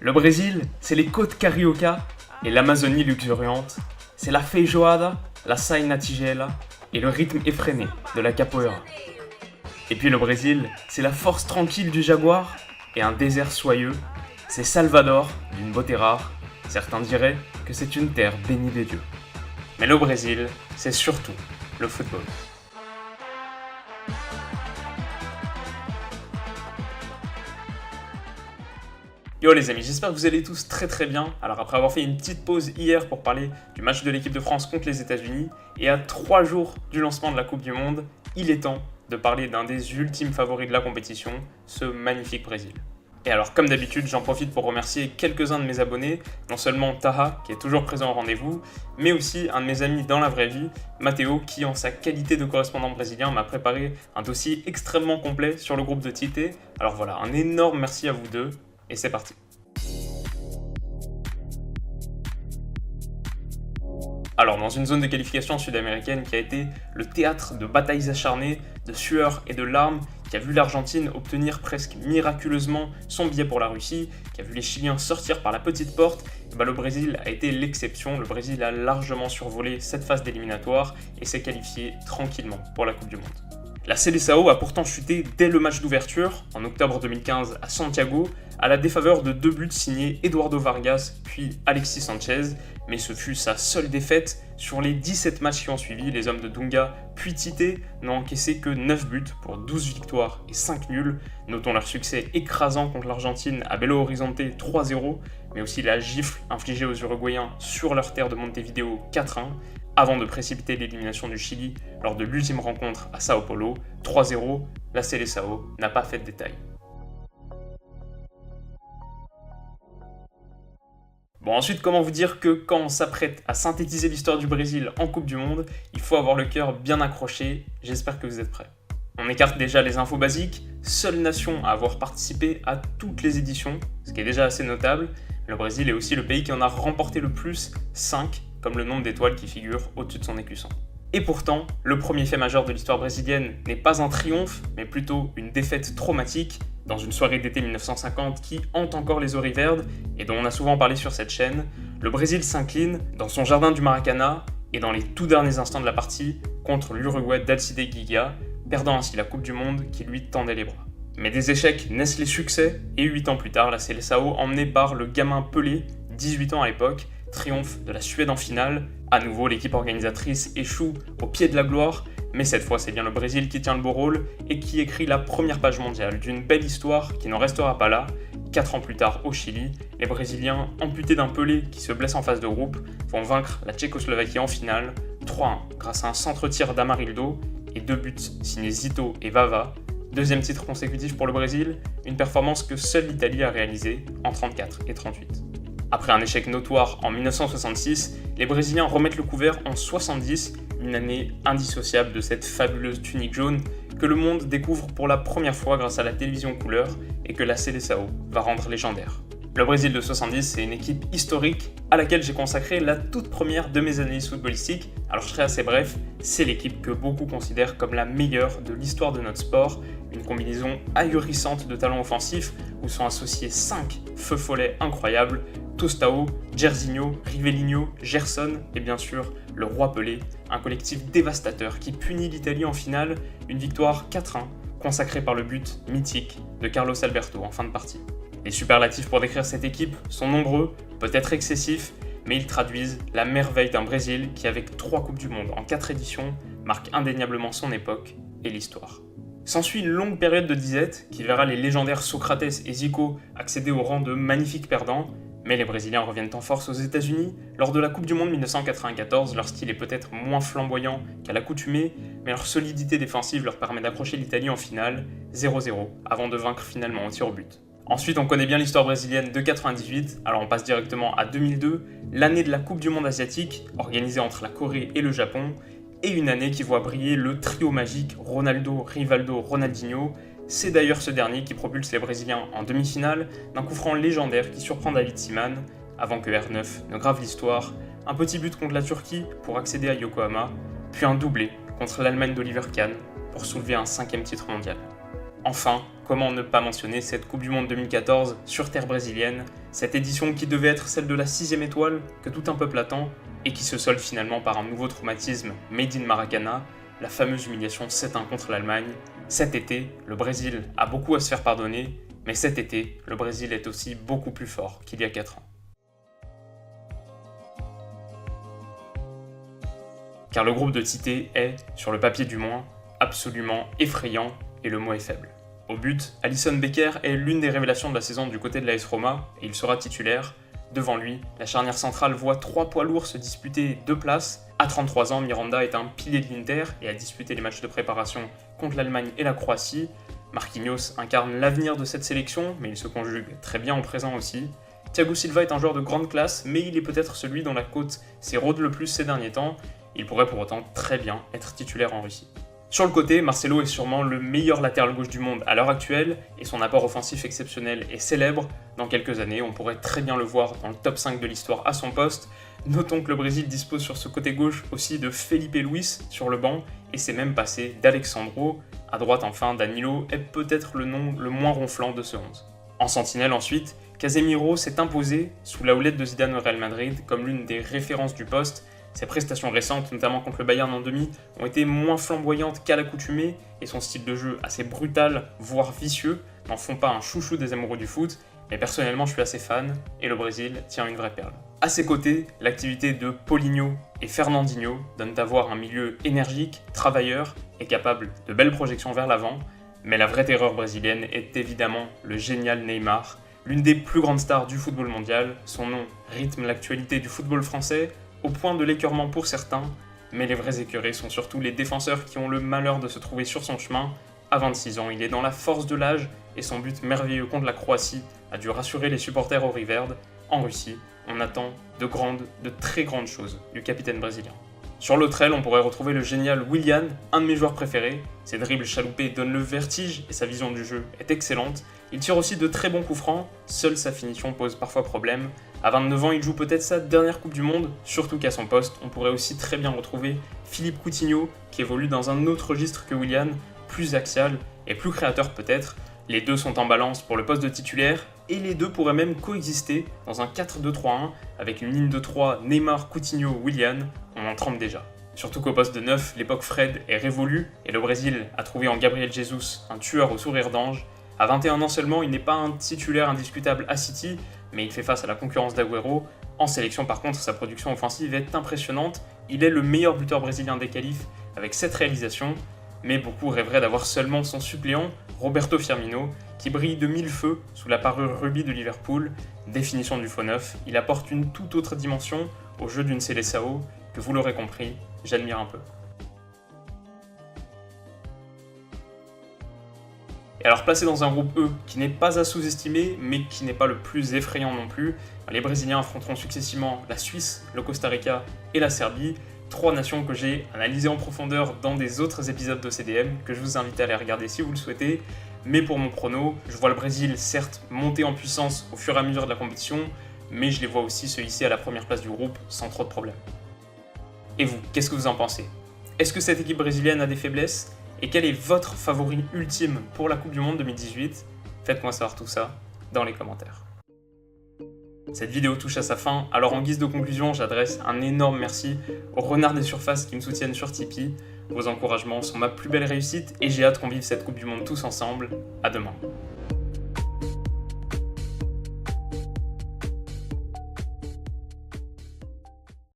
Le Brésil, c'est les côtes Carioca et l'Amazonie luxuriante, c'est la feijoada, la saina tigela et le rythme effréné de la capoeira. Et puis le Brésil, c'est la force tranquille du jaguar et un désert soyeux, c'est Salvador d'une beauté rare, certains diraient que c'est une terre bénie des dieux. Mais le Brésil, c'est surtout le football. Yo les amis, j'espère que vous allez tous très bien. Alors après avoir fait une petite pause hier pour parler du match de l'équipe de France contre les États-Unis, et à 3 jours du lancement de la Coupe du Monde, il est temps de parler d'un des ultimes favoris de la compétition, ce magnifique Brésil. Et alors comme d'habitude, j'en profite pour remercier quelques-uns de mes abonnés, non seulement Taha, qui est toujours présent au rendez-vous, mais aussi un de mes amis dans la vraie vie, Matteo, qui en sa qualité de correspondant brésilien m'a préparé un dossier extrêmement complet sur le groupe de Tite. Alors voilà, un énorme merci à vous deux. Et c'est parti. Alors, dans une zone de qualification sud-américaine qui a été le théâtre de batailles acharnées, de sueur et de larmes, qui a vu l'Argentine obtenir presque miraculeusement son billet pour la Russie, qui a vu les Chiliens sortir par la petite porte, le Brésil a été l'exception. Le Brésil a largement survolé cette phase d'éliminatoire et s'est qualifié tranquillement pour la Coupe du Monde. La Seleção a pourtant chuté dès le match d'ouverture, en octobre 2015 à Santiago, à la défaveur de 2 buts signés Eduardo Vargas puis Alexis Sanchez, mais ce fut sa seule défaite. Sur les 17 matchs qui ont suivi, les hommes de Dunga puis Tite n'ont encaissé que 9 buts pour 12 victoires et 5 nuls. Notons leur succès écrasant contre l'Argentine à Belo Horizonte 3-0, mais aussi la gifle infligée aux Uruguayens sur leur terre de Montevideo 4-1, avant de précipiter l'élimination du Chili lors de l'ultime rencontre à Sao Paulo 3-0. La Seleção n'a pas fait de détails. Bon, ensuite, comment vous dire que quand on s'apprête à synthétiser l'histoire du Brésil en Coupe du Monde, il faut avoir le cœur bien accroché. J'espère que vous êtes prêts. On écarte déjà les infos basiques. Seule nation à avoir participé à toutes les éditions, ce qui est déjà assez notable. Le Brésil est aussi le pays qui en a remporté le plus, 5, comme le nombre d'étoiles qui figure au-dessus de son écusson. Et pourtant, le premier fait majeur de l'histoire brésilienne n'est pas un triomphe, mais plutôt une défaite traumatique, dans une soirée d'été 1950 qui hante encore les Auriverdes et dont on a souvent parlé sur cette chaîne. Le Brésil s'incline dans son jardin du Maracanã et dans les tout derniers instants de la partie contre l'Uruguay d'Alcide Guiga, perdant ainsi la Coupe du Monde qui lui tendait les bras. Mais des échecs naissent les succès et 8 ans plus tard, la Seleção, emmenée par le gamin Pelé, 18 ans à l'époque, triomphe de la Suède en finale. À nouveau, l'équipe organisatrice échoue au pied de la gloire, mais cette fois c'est bien le Brésil qui tient le beau rôle et qui écrit la première page mondiale d'une belle histoire qui n'en restera pas là. 4 ans plus tard au Chili, les Brésiliens, amputés d'un Pelé qui se blesse en phase de groupe, vont vaincre la Tchécoslovaquie en finale 3-1 grâce à un centre-tir d'Amarildo et 2 buts signés Zito et Vava. Deuxième titre consécutif pour le Brésil, une performance que seule l'Italie a réalisée en 34 et 38. Après un échec notoire en 1966, les Brésiliens remettent le couvert en 70, une année indissociable de cette fabuleuse tunique jaune que le monde découvre pour la première fois grâce à la télévision couleur et que la Seleção va rendre légendaire. Le Brésil de 70, c'est une équipe historique à laquelle j'ai consacré la toute première de mes analyses footballistiques. Alors je serai assez bref, c'est l'équipe que beaucoup considèrent comme la meilleure de l'histoire de notre sport, une combinaison ahurissante de talents offensifs où sont associés 5 feux follets incroyables, Tostão, Jairzinho, Rivelino, Gerson et bien sûr le roi Pelé, un collectif dévastateur qui punit l'Italie en finale, une victoire 4-1 consacrée par le but mythique de Carlos Alberto en fin de partie. Les superlatifs pour décrire cette équipe sont nombreux, peut-être excessifs, mais ils traduisent la merveille d'un Brésil qui, avec 3 Coupes du Monde en 4 éditions, marque indéniablement son époque et l'histoire. S'ensuit une longue période de disette qui verra les légendaires Socrates et Zico accéder au rang de magnifiques perdants, mais les Brésiliens reviennent en force aux États-Unis lors de la Coupe du Monde 1994. Leur style est peut-être moins flamboyant qu'à l'accoutumée, mais leur solidité défensive leur permet d'accrocher l'Italie en finale 0-0 avant de vaincre finalement au tir au but. Ensuite, on connaît bien l'histoire brésilienne de 98, alors on passe directement à 2002, l'année de la Coupe du Monde asiatique, organisée entre la Corée et le Japon, et une année qui voit briller le trio magique Ronaldo, Rivaldo, Ronaldinho. C'est d'ailleurs ce dernier qui propulse les Brésiliens en demi-finale d'un coup franc légendaire qui surprend David Seaman, avant que R9 ne grave l'histoire, un petit but contre la Turquie pour accéder à Yokohama, puis un doublé contre l'Allemagne d'Oliver Kahn pour soulever un 5e titre mondial. Enfin, comment ne pas mentionner cette Coupe du Monde 2014 sur terre brésilienne, cette édition qui devait être celle de la 6e étoile que tout un peuple attend et qui se solde finalement par un nouveau traumatisme made in Maracana, la fameuse humiliation 7-1 contre l'Allemagne. Cet été, le Brésil a beaucoup à se faire pardonner, mais cet été, le Brésil est aussi beaucoup plus fort qu'il y a 4 ans. Car le groupe de Tite est, sur le papier du moins, absolument effrayant et le mot est faible. Au but, Alisson Becker est l'une des révélations de la saison du côté de l'AS Roma et il sera titulaire. Devant lui, la charnière centrale voit 3 poids lourds se disputer 2 places. À 33 ans, Miranda est un pilier de l'Inter et a disputé les matchs de préparation contre l'Allemagne et la Croatie. Marquinhos incarne l'avenir de cette sélection, mais il se conjugue très bien au présent aussi. Thiago Silva est un joueur de grande classe, mais il est peut-être celui dont la côte s'érode le plus ces derniers temps. Il pourrait pour autant très bien être titulaire en Russie. Sur le côté, Marcelo est sûrement le meilleur latéral gauche du monde à l'heure actuelle, et son apport offensif exceptionnel est célèbre. Dans quelques années, on pourrait très bien le voir dans le top 5 de l'histoire à son poste. Notons que le Brésil dispose sur ce côté gauche aussi de Felipe Luis sur le banc, et c'est même passé d'Alexandro. À droite enfin, Danilo est peut-être le nom le moins ronflant de ce 11. En sentinelle ensuite, Casemiro s'est imposé sous la houlette de Zidane au Real Madrid comme l'une des références du poste. Ses prestations récentes, notamment contre le Bayern en demi, ont été moins flamboyantes qu'à l'accoutumée et son style de jeu assez brutal, voire vicieux, n'en font pas un chouchou des amoureux du foot, mais personnellement je suis assez fan et le Brésil tient une vraie perle. À ses côtés, l'activité de Paulinho et Fernandinho donne à voir un milieu énergique, travailleur et capable de belles projections vers l'avant, mais la vraie terreur brésilienne est évidemment le génial Neymar, l'une des plus grandes stars du football mondial. Son nom rythme l'actualité du football français, au point de l'écœurement pour certains, mais les vrais écœurés sont surtout les défenseurs qui ont le malheur de se trouver sur son chemin. À 26 ans, il est dans la force de l'âge et son but merveilleux contre la Croatie a dû rassurer les supporters auriverde. En Russie, on attend de très grandes choses du capitaine brésilien. Sur l'autre aile, on pourrait retrouver le génial Willian, un de mes joueurs préférés. Ses dribbles chaloupés donnent le vertige et sa vision du jeu est excellente. Il tire aussi de très bons coups francs, seule sa finition pose parfois problème. À 29 ans, il joue peut-être sa dernière Coupe du Monde, surtout qu'à son poste, on pourrait aussi très bien retrouver Philippe Coutinho, qui évolue dans un autre registre que Willian, plus axial et plus créateur peut-être. Les deux sont en balance pour le poste de titulaire, et les deux pourraient même coexister dans un 4-2-3-1 avec une ligne de 3 Neymar, Coutinho, Willian, on en trempe déjà. Surtout qu'au poste de 9, l'époque Fred est révolue, et le Brésil a trouvé en Gabriel Jesus un tueur au sourire d'ange. À 21 ans seulement, il n'est pas un titulaire indiscutable à City, mais il fait face à la concurrence d'Agüero. En sélection par contre, sa production offensive est impressionnante. Il est le meilleur buteur brésilien des qualifs avec 7 réalisations, mais beaucoup rêveraient d'avoir seulement son suppléant, Roberto Firmino, qui brille de mille feux sous la parure rubis de Liverpool. Définition du faux neuf, il apporte une toute autre dimension au jeu d'une Seleção que vous l'aurez compris, j'admire un peu. Et alors placé dans un groupe E qui n'est pas à sous-estimer, mais qui n'est pas le plus effrayant non plus, les Brésiliens affronteront successivement la Suisse, le Costa Rica et la Serbie, 3 nations que j'ai analysées en profondeur dans des autres épisodes de CDM, que je vous invite à aller regarder si vous le souhaitez. Mais pour mon prono, je vois le Brésil certes monter en puissance au fur et à mesure de la compétition, mais je les vois aussi se hisser à la première place du groupe sans trop de problèmes. Et vous, qu'est-ce que vous en pensez? Est-ce que cette équipe brésilienne a des faiblesses? Et quel est votre favori ultime pour la Coupe du Monde 2018? Faites-moi savoir tout ça dans les commentaires. Cette vidéo touche à sa fin, alors en guise de conclusion, j'adresse un énorme merci aux renards des surfaces qui me soutiennent sur Tipeee. Vos encouragements sont ma plus belle réussite et j'ai hâte qu'on vive cette Coupe du Monde tous ensemble. À demain.